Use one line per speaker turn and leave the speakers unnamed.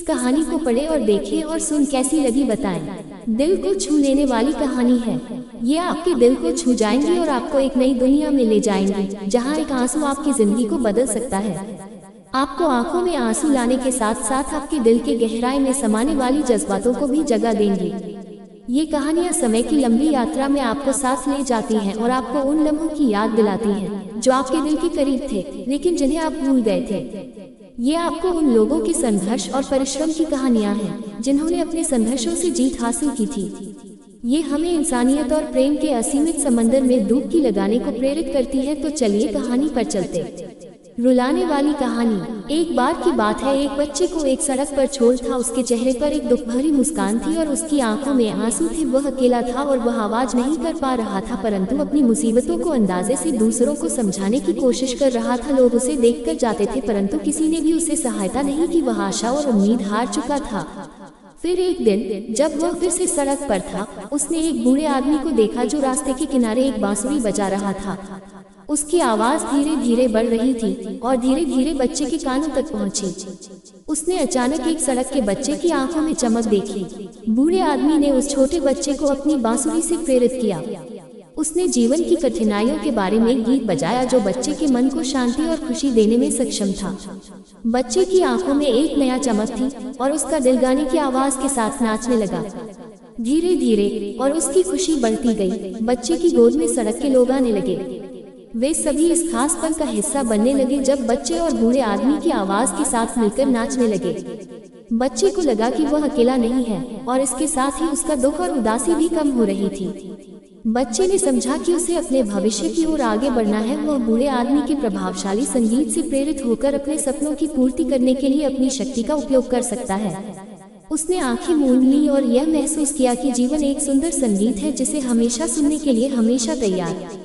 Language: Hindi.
कहानी को पढ़े और देखें और सुन कैसी लगी बताएं। दिल को छू लेने वाली कहानी है। ये आपके दिल को छू जाएंगी और आपको एक नई दुनिया में ले जाएंगी, जहाँ एक आंसू आपकी जिंदगी को बदल सकता है। आपको आंखों में आंसू लाने के साथ साथ आपके दिल के गहराई में समाने वाली जज्बातों को भी जगह देंगी। ये कहानियाँ समय की लंबी यात्रा में आपको साथ ले जाती हैं और आपको उन लम्हों की याद दिलाती हैं जो आपके दिल के करीब थे लेकिन जिन्हें आप भूल गए थे। ये आपको उन लोगों के संघर्ष और परिश्रम की कहानियां हैं जिन्होंने अपने संघर्षों से जीत हासिल की थी। ये हमें इंसानियत और प्रेम के असीमित समंदर में डुबकी लगाने को प्रेरित करती है। तो चलिए कहानी पर चलते। रुलाने वाली कहानी। एक बार की बात है, एक बच्चे को एक सड़क पर छोड़ था। उसके चेहरे पर एक दुख भरी मुस्कान थी और उसकी आंखों में आंसू थे। वह अकेला था और वह आवाज नहीं कर पा रहा था, परंतु अपनी मुसीबतों को अंदाजे से दूसरों को समझाने की कोशिश कर रहा था। लोग उसे देखकर जाते थे परंतु किसी ने भी उसे सहायता नहीं की। वह आशा और उम्मीद हार चुका था। फिर एक दिन जब वह फिर से सड़क पर था, उसने एक बूढ़े आदमी को देखा जो रास्ते के किनारे एक बांसुरी बजा रहा था। उसकी आवाज धीरे धीरे बढ़ रही थी और धीरे धीरे बच्चे के कानों तक पहुंची। उसने अचानक एक सड़क के बच्चे की आंखों में चमक देखी। बूढ़े आदमी ने उस छोटे बच्चे को अपनी बांसुरी से प्रेरित किया। उसने जीवन की कठिनाइयों के बारे में गीत बजाया जो बच्चे के मन को शांति और खुशी देने में सक्षम था। बच्चे की आंखों में एक नया चमक थी और उसका दिल गाने की आवाज के साथ नाचने लगा। धीरे धीरे और उसकी खुशी बढ़ती गई। बच्चे की गोद में सड़क के लोग आने लगे। वे सभी इस खास पल का हिस्सा बनने लगे जब बच्चे और बूढ़े आदमी की आवाज के साथ मिलकर नाचने लगे। बच्चे को लगा कि वह अकेला नहीं है और इसके साथ ही उसका दुख और उदासी भी कम हो रही थी। बच्चे ने समझा कि उसे अपने भविष्य की ओर आगे बढ़ना है। वह बूढ़े आदमी के प्रभावशाली संगीत से प्रेरित होकर अपने सपनों की पूर्ति करने के लिए अपनी शक्ति का उपयोग कर सकता है। उसने आंखें मूंद ली और यह महसूस किया कि जीवन एक सुंदर संगीत है जिसे हमेशा सुनने के लिए हमेशा तैयार।